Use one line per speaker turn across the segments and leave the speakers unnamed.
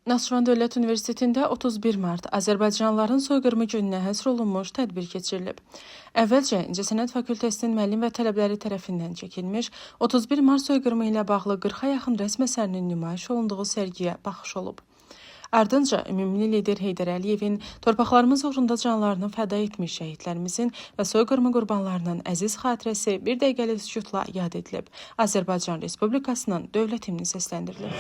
Naxçıvan Dövlət Universitetində 31 mart Azərbaycanlıların soyqırımı gününə həsr olunmuş tədbir keçirilib. Əvvəlcə İncəsənət Fakültəsinin müəllim və tələbələri tərəfindən çəkilmiş 31 mart soyqırımı ilə bağlı 40-a yaxın rəsm əsərinin nümayiş olunduğu sərgiyə baxış olub. Ardınca ümumi lider Heydər Əliyevin torpaqlarımız uğrunda canlarını fəda etmiş şəhidlərimizin və soyqırımı qurbanlarının əziz xatirəsi bir dəqiqəlik sükutla yad edilib. Azərbaycan Respublikasının dövlət himni səsləndirilib.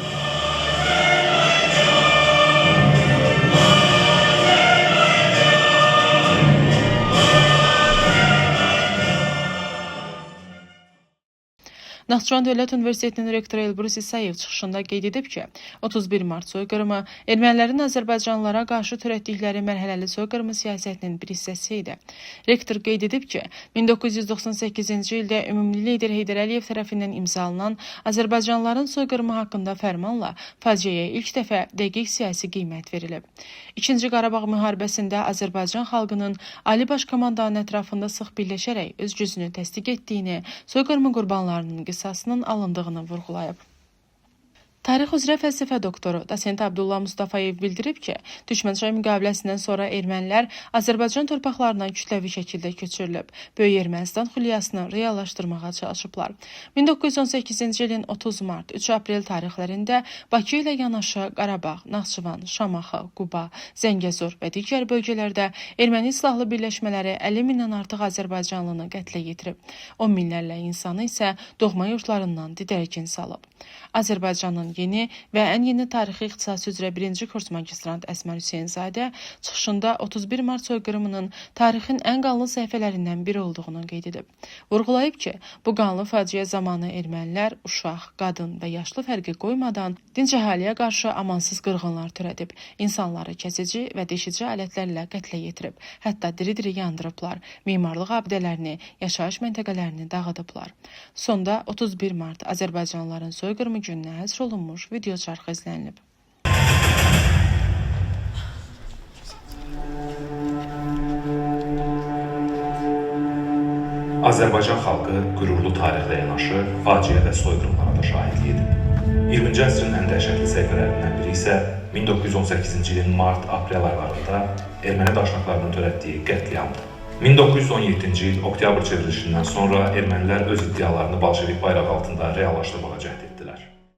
Naxçıvan Dövlət Universitetinin rektoru Elbrus İsayev çıxışında qeyd edib ki, 31 mart soyqırımı ermənilərin Azərbaycanlılara qarşı törətdikləri mərhələli soyqırımı siyasətinin bir hissəsi idi. Rektor qeyd edib ki, 1998-ci ildə ümumi lider Heydər Əliyev tərəfindən imzalanan Azərbaycanlıların soyqırımı haqqında fərmanla faciəyə ilk dəfə dəqiq siyasi qiymət verilib. İkinci Qarabağ müharibəsində Azərbaycan xalqının Ali Baş Komandanın ətrafında sıx birləşərək öz gücünü təsdiq etdiyini, soyqırımı qurbanlarının qisasının alındığını vurğulayıb. Tarix üzrə fəlsəfə doktoru Dosent Abdullah Mustafayev bildirib ki, Düşmənçay müqaviləsindən sonra ermənilər Azərbaycan torpaqlarından kütləvi şəkildə köçürülüb. Böyük Ermənistan xülyasını reallaşdırmağa çalışıblar. 1918-ci ilin 30 mart, 3 aprel tarixlərində Bakı ilə yanaşı Qarabağ, Naxçıvan, Şamaxı, Quba, Zəngəzur və digər bölgələrdə erməni silahlı birləşmələri 50 mindən artıq Azərbaycanlını qətlə yetirib. 10 minlərlə insanı isə doğma yurtlarından didərgin salıb. Azərbaycanın yeni və ən yeni tarixi ixtisası üzrə 1-ci kurs magistrant Əsmər Hüseynzadə çıxışında 31 mart soyqırımının tarixin ən qanlı səhifələrindən biri olduğunu qeyd edib. Vurğulayıb ki, bu qanlı faciə zamanı ermənilər uşaq, qadın və yaşlı fərqi qoymadan dinc əhaliyə qarşı amansız qırğınlar törədib, insanları kəsici və deşici alətlərlə qətlə yetirib, hətta diri-diri yandırıblar, memarlıq abidələrini, yaşayış məntəqələrini dağıdıblar. Sonda 31 mart Azərbaycanlıların soyqırımı gününə həsr olunmuş video çarxı izlənilib.
Azərbaycan xalqı qürurlu tarixlə yanaşı faciə və soyqırımlara da şahidlik edib. 20-ci əsrin ən dəhşətli səhifələrindən biri isə 1918-ci ilin mart-aprel aylarında erməni daşnaqlarının törətdiyi qətliamdır. 1917-ci il oktyabr çevrilişindən sonra ermənilər öz iddialarını bolşevik bayraq altında reallaşdırmağa cəhd edir.